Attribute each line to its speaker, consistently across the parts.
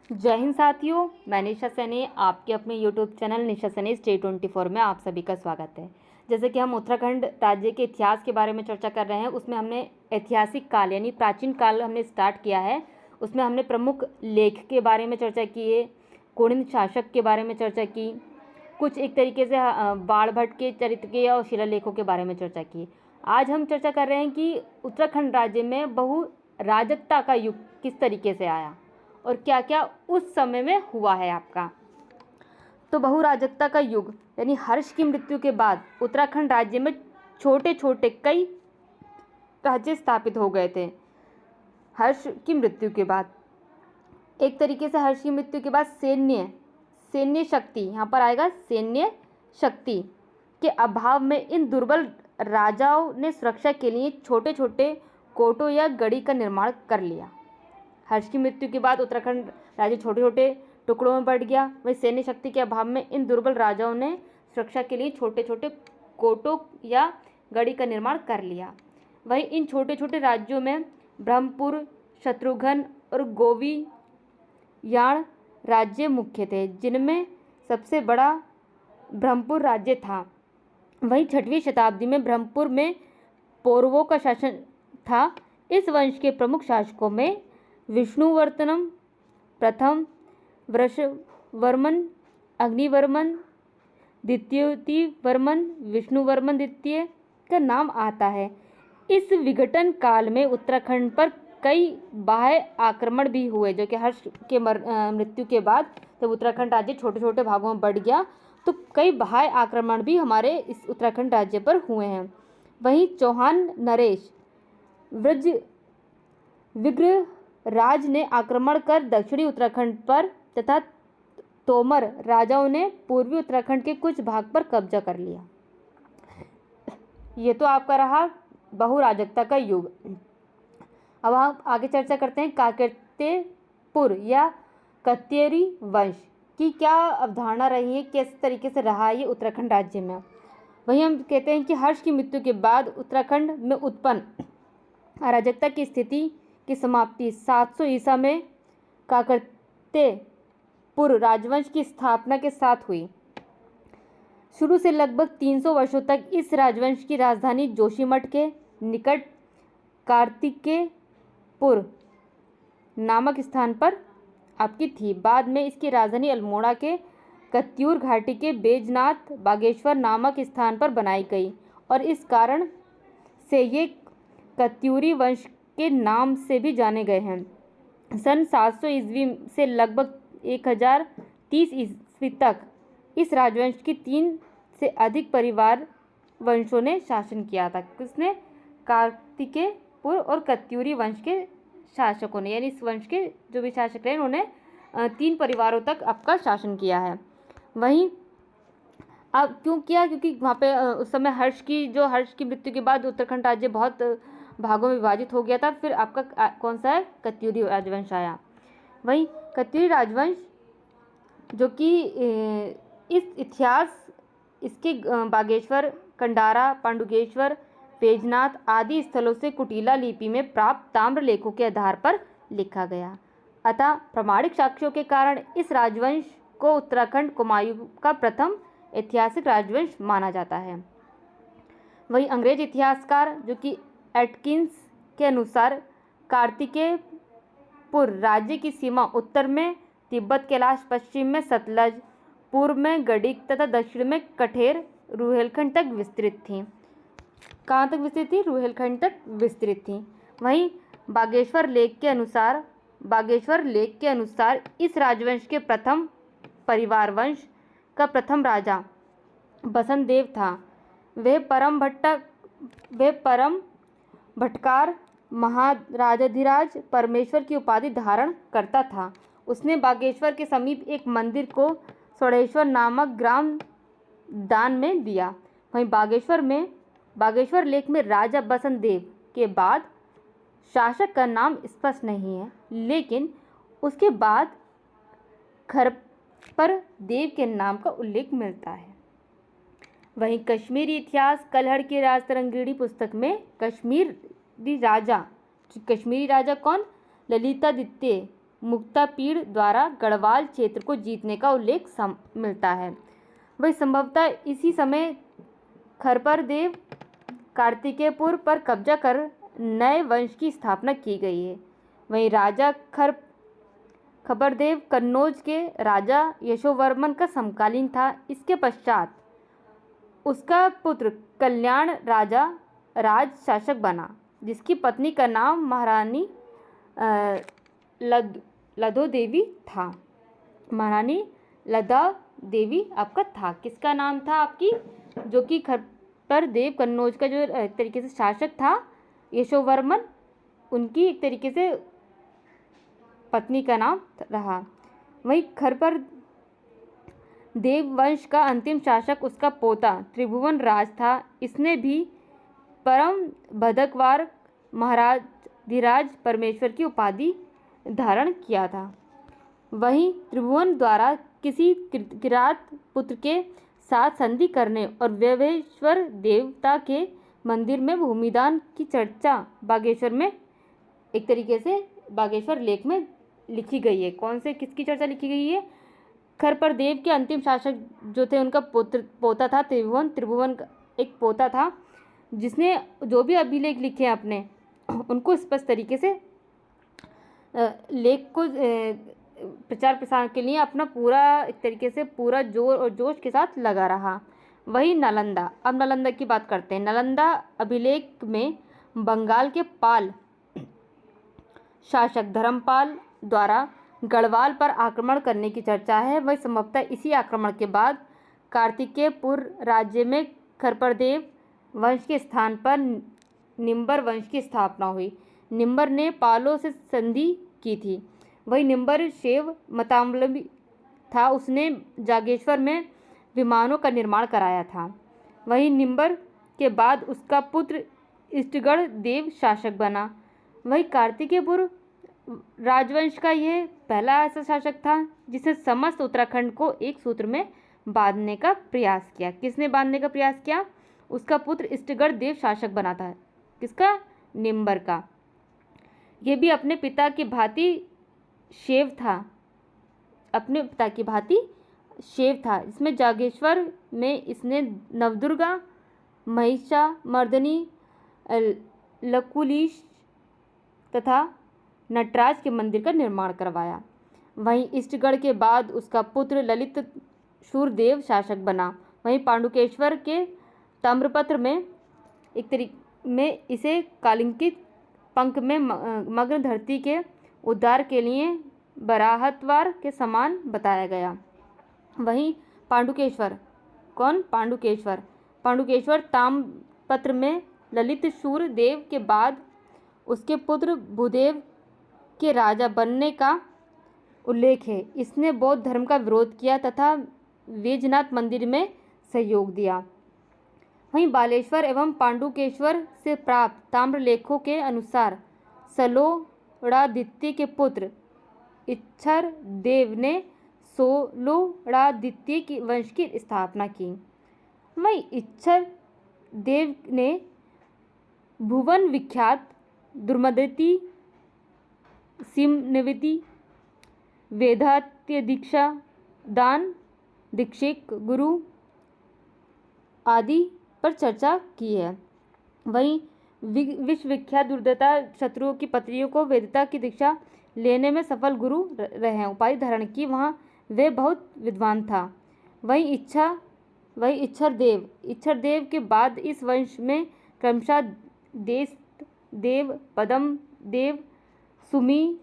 Speaker 1: जय हिंद साथियों, मैं निशा सैनी आपके अपने YouTube चैनल निशा सैनी स्टे 24 में आप सभी का स्वागत है। जैसे कि हम उत्तराखंड राज्य के इतिहास के बारे में चर्चा कर रहे हैं, उसमें हमने ऐतिहासिक काल यानी प्राचीन काल हमने स्टार्ट किया है। उसमें हमने प्रमुख लेख के बारे में चर्चा की है, कुणिद शासक के बारे में चर्चा की, कुछ एक तरीके से बाण भट्ट के चरित्र के और शिलालेखों के बारे में चर्चा की। आज हम चर्चा कर रहे हैं कि उत्तराखंड राज्य में बहु राजकता का युग किस तरीके से आया और क्या क्या उस समय में हुआ है आपका। तो बहुराजकता का युग यानी हर्ष की मृत्यु के बाद उत्तराखंड राज्य में छोटे छोटे कई राज्य स्थापित हो गए थे। हर्ष की मृत्यु के बाद एक तरीके से हर्ष की मृत्यु के बाद सैन्य शक्ति, यहाँ पर आएगा सैन्य शक्ति के अभाव में इन दुर्बल राजाओं ने सुरक्षा के लिए छोटे छोटे कोटों या गढ़ी का निर्माण कर लिया। हर्ष की मृत्यु के बाद उत्तराखंड राज्य छोटे छोटे टुकड़ों में बढ़ गया। वहीं सैन्य शक्ति के अभाव में इन दुर्बल राजाओं ने सुरक्षा के लिए छोटे छोटे कोटों या गढ़ी का निर्माण कर लिया। वहीं इन छोटे छोटे राज्यों में ब्रह्मपुर, शत्रुघ्न और गोवियाण राज्य मुख्य थे, जिनमें सबसे बड़ा ब्रह्मपुर राज्य था। वहीं 6वीं शताब्दी में ब्रह्मपुर में पौरवों का शासन था। इस वंश के प्रमुख शासकों में विष्णुवर्धनम प्रथम, वृषवर्मन, अग्निवर्मन, द्वितीयवर्मन, विष्णुवर्मन द्वितीय का नाम आता है। इस विघटन काल में उत्तराखंड पर कई बाह्य आक्रमण भी हुए, जो कि हर्ष के मृत्यु के बाद जब उत्तराखंड राज्य छोटे छोटे भागों में बढ़ गया तो कई बाह्य आक्रमण भी हमारे इस उत्तराखंड राज्य पर हुए हैं। वहीं चौहान नरेश विग्रह राज ने आक्रमण कर दक्षिणी उत्तराखंड पर तथा तोमर राजाओं ने पूर्वी उत्तराखंड के कुछ भाग पर कब्जा कर लिया। ये तो आपका रहा बहुराजकता का युग। अब हम आगे चर्चा करते हैं काकतीपुर या कत्यूरी वंश की क्या अवधारणा रही है, किस तरीके से रहा ये उत्तराखंड राज्य में। वहीं हम कहते हैं कि हर्ष की मृत्यु के बाद उत्तराखंड में उत्पन्न अराजकता की स्थिति की समाप्ति 700 ईसा में काकतीपुर राजवंश की स्थापना के साथ हुई। शुरू से लगभग 300 वर्षों तक इस राजवंश की राजधानी जोशीमठ के निकट कार्तिकेयपुर नामक स्थान पर आपकी थी। बाद में इसकी राजधानी अल्मोड़ा के कत्यूर घाटी के बैजनाथ बागेश्वर नामक स्थान पर बनाई गई और इस कारण से ये कत्यूरी वंश के नाम से भी जाने गए हैं। सन 700 ईस्वी से लगभग 1030 ईस्वी तक इस राजवंश की 3 से अधिक परिवार वंशों ने शासन किया था। किसने? कार्तिकेयपुर और कत्यूरी वंश के शासकों ने, यानी इस वंश के जो भी शासक रहे उन्होंने 3 परिवारों तक आपका शासन किया है। वहीं अब क्यों किया? क्योंकि वहाँ पे उस समय हर्ष की मृत्यु के बाद उत्तराखंड राज्य बहुत भागों में विभाजित हो गया था। फिर आपका कौन सा है? कत्यूरी राजवंश आया। वहीं कत्यूरी राजवंश जो कि इसके बागेश्वर, कंडारा, पांडुगेश्वर, बैजनाथ आदि स्थलों से कुटिला लिपि में प्राप्त ताम्र लेखों के आधार पर लिखा गया। अतः प्रामाणिक साक्ष्यों के कारण इस राजवंश को उत्तराखंड कुमायूं का प्रथम ऐतिहासिक राजवंश माना जाता है। वहीं अंग्रेज इतिहासकार जो कि एटकिंस के अनुसार कार्तिकेयपुर राज्य की सीमा उत्तर में तिब्बत कैलाश, पश्चिम में सतलज, पूर्व में गढ़ी तथा दक्षिण में कठेर रुहेलखंड तक विस्तृत थी। कहाँ तक विस्तृत थी? रुहेलखंड तक विस्तृत थी। वहीं बागेश्वर लेख के अनुसार इस राजवंश के प्रथम परिवार वंश का प्रथम राजा बसंत देव था। वह परम भट्टकार महाराजाधिराज परमेश्वर की उपाधि धारण करता था। उसने बागेश्वर के समीप एक मंदिर को सोड़ेश्वर नामक ग्राम दान में दिया। वहीं बागेश्वर लेख में राजा बसंत देव के बाद शासक का नाम स्पष्ट नहीं है, लेकिन उसके बाद खरपर देव के नाम का उल्लेख मिलता है। वहीं कश्मीरी इतिहास कलहड़ की राजतरंगिणी पुस्तक में कश्मीरी राजा कौन? ललितादित्य मुक्तापीड़ द्वारा गढ़वाल क्षेत्र को जीतने का उल्लेख मिलता है। वही संभवतः इसी समय खरपरदेव कार्तिकेयपुर पर कब्जा कर नए वंश की स्थापना की गई है। वहीं राजा खबरदेव कन्नौज के राजा यशोवर्मन का समकालीन था। इसके पश्चात उसका पुत्र कल्याण राजा राज शासक बना, जिसकी पत्नी का नाम महारानी लधो देवी था। महारानी लधा देवी आपका था, किसका नाम था आपकी, जो कि खरपरदेव कन्नौज का जो एक तरीके से शासक था यशोवर्मन, उनकी एक तरीके से पत्नी का नाम रहा। वहीं खरपर देव वंश का अंतिम शासक उसका पोता त्रिभुवन राज था। इसने भी परम भदकवार महाराधिराज परमेश्वर की उपाधि धारण किया था। वहीं त्रिभुवन द्वारा किसी किरात पुत्र के साथ संधि करने और व्यवेश्वर देवता के मंदिर में भूमिदान की चर्चा बागेश्वर में एक तरीके से बागेश्वर लेख में लिखी गई है। कौन से किसकी चर्चा लिखी गई है? खरपरदेव के अंतिम शासक जो थे उनका पोता था त्रिभुवन। त्रिभुवन का एक पोता था जिसने जो भी अभिलेख लिखे हैं अपने, उनको स्पष्ट तरीके से लेख को प्रचार प्रसार के लिए अपना पूरा एक तरीके से पूरा जोर और जोश के साथ लगा रहा। वही नालंदा, अब नालंदा की बात करते हैं। नालंदा अभिलेख में बंगाल के पाल शासक धर्मपाल द्वारा गढ़वाल पर आक्रमण करने की चर्चा है। वही संभवतः इसी आक्रमण के बाद कार्तिकेयपुर राज्य में खरपरदेव वंश के स्थान पर निम्बर वंश की स्थापना हुई। निम्बर ने पालों से संधि की थी। वही निम्बर शैव मतावलंबी था, उसने जागेश्वर में विमानों का निर्माण कराया था। वही निम्बर के बाद उसका पुत्र इष्टगढ़ देव शासक बना। वही कार्तिकेयपुर राजवंश का यह पहला ऐसा शासक था जिसने समस्त उत्तराखंड को एक सूत्र में बांधने का प्रयास किया। किसने बांधने का प्रयास किया? उसका पुत्र इष्टगढ़ देव शासक बना था। किसका? निम्बर का। यह भी अपने पिता की भांति शैव था, अपने पिता की भांति शैव था। इसमें जागेश्वर में इसने नवदुर्गा, महिषामर्दिनी, लकुलीश तथा नटराज के मंदिर का निर्माण करवाया। वहीं इष्टगढ़ के बाद उसका पुत्र ललित शूरदेव शासक बना। वहीं पांडुकेश्वर के ताम्रपत्र में एक तरीके में इसे कालिंकित पंख में मग्न धरती के उद्धार के लिए बराहतवार के समान बताया गया। वहीं पांडुकेश्वर, कौन? पांडुकेश्वर। पांडुकेश्वर ताम्रपत्र में ललित शूर देव के बाद उसके पुत्र भूदेव के राजा बनने का उल्लेख है। इसने बौद्ध धर्म का विरोध किया तथा वेजनाथ मंदिर में सहयोग दिया। वहीं बालेश्वर एवं पांडुकेश्वर से प्राप्त ताम्रलेखों के अनुसार सलोड़ादित्य के पुत्र इच्छर देव ने सलोड़ादित्य की वंश की स्थापना की। वहीं इच्छर देव ने भुवन विख्यात दुर्मदति, सिमनवति, वेदात्य दीक्षा, दान दीक्षिक गुरु आदि पर चर्चा की है। वहीं विश्वविख्यात दुर्दता शत्रुओं की पत्नियों को वेदता की दीक्षा लेने में सफल गुरु रहे, उपाधि धारण की। वहाँ वे बहुत विद्वान था। वहीं इच्छर देव के बाद इस वंश में क्रमशः देश देव, पदम देव, सुमी,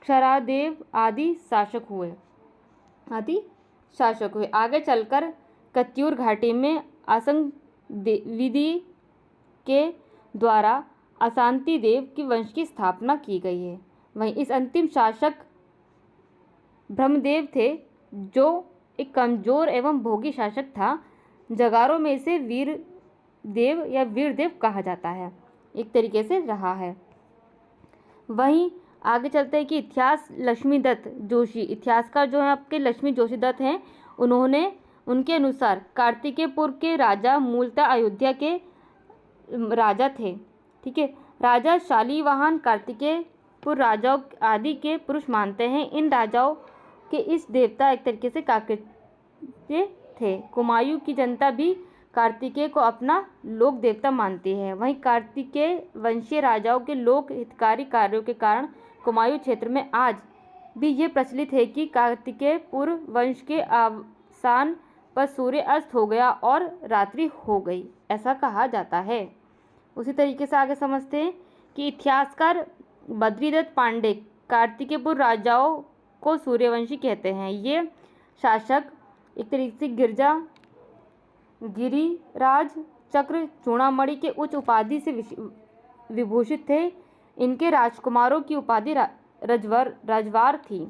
Speaker 1: क्षरादेव आदि शासक हुए। आगे चलकर कत्यूर घाटी में आसंग विधि के द्वारा अशांति देव की वंश की स्थापना की गई है। वहीं इस अंतिम शासक ब्रह्मदेव थे, जो एक कमजोर एवं भोगी शासक था। जगारों में इसे वीरदेव या वीरदेव कहा जाता है, एक तरीके से रहा है। वहीं आगे चलते हैं कि इतिहास लक्ष्मीदत्त जोशी, इतिहासकार जो है आपके लक्ष्मी जोशी दत्त हैं, उनके अनुसार कार्तिकेयपुर के राजा मूलतः अयोध्या के राजा थे। ठीक है, राजा शालीवाहन कार्तिकेय पूर्व राजाओं आदि के पुरुष मानते हैं। इन राजाओं के इस देवता एक तरीके से कार्तिकेय थे। कुमायूं की जनता भी कार्तिकेय को अपना लोक देवता मानती है। वहीं कार्तिकेय वंशीय राजाओं के लोक हितकारी कार्यों के कारण कुमायूं क्षेत्र में आज भी ये प्रचलित है कि कार्तिकेय पूर्व वंश के अवसान पर सूर्य अस्त हो गया और रात्रि हो गई, ऐसा कहा जाता है। उसी तरीके से आगे समझते हैं कि इतिहासकार बद्रीदत्त पांडे कार्तिकेय पूर्व राजाओं को सूर्यवंशी कहते हैं। ये शासक एक तरीके से गिरिराज चक्र चूड़ामणि के उच्च उपाधि से विभूषित थे। इनके राजकुमारों की उपाधि रजवार थी।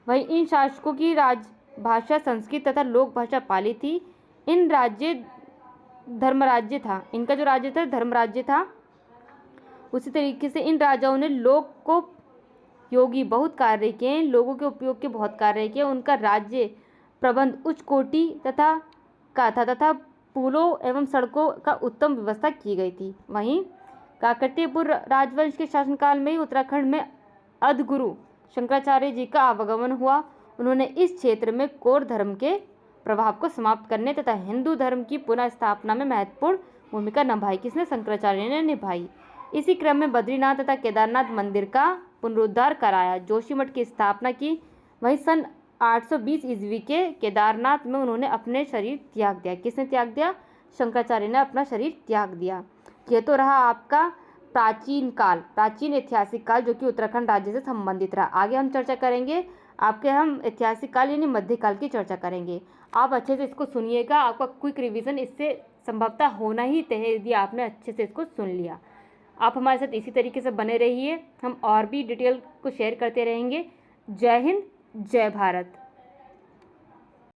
Speaker 1: वहीं इन शासकों की राजभाषा संस्कृत तथा लोक भाषा पाली थी। इनका जो राज्य था धर्मराज्य था। उसी तरीके से इन राजाओं ने लोक को योगी बहुत कार्य किए, लोगों के उपयोग के बहुत कार्य किए। उनका राज्य प्रबंध उच्च कोटि तथा पुलों एवं सड़कों का उत्तम व्यवस्था की गई थी। वहीं काकतीय पूर्व राजवंश के शासनकाल में ही उत्तराखंड में अद्गुरु शंकराचार्य जी का आवागमन हुआ। उन्होंने इस क्षेत्र में कौर धर्म के प्रभाव को समाप्त करने तथा हिंदू धर्म की पुनः स्थापना में महत्वपूर्ण भूमिका निभाई। किसने? शंकराचार्य ने निभाई। इसी क्रम में बद्रीनाथ तथा केदारनाथ मंदिर का पुनरुद्धार कराया, जोशीमठ की स्थापना की। वहीं सन 820 ईस्वी के केदारनाथ में उन्होंने अपने शरीर त्याग दिया। किसने त्याग दिया? शंकराचार्य ने अपना शरीर त्याग दिया। यह तो रहा आपका प्राचीन ऐतिहासिक काल, जो कि उत्तराखंड राज्य से संबंधित रहा। आगे हम चर्चा करेंगे हम ऐतिहासिक काल यानी मध्यकाल की चर्चा करेंगे। आप अच्छे से इसको सुनिएगा, आपका क्विक रिवीजन इससे संभवतः होना ही तय है यदि आपने अच्छे से इसको सुन लिया। आप हमारे साथ इसी तरीके से बने रहिए, हम और भी डिटेल को शेयर करते रहेंगे। जय हिंद, जय भारत।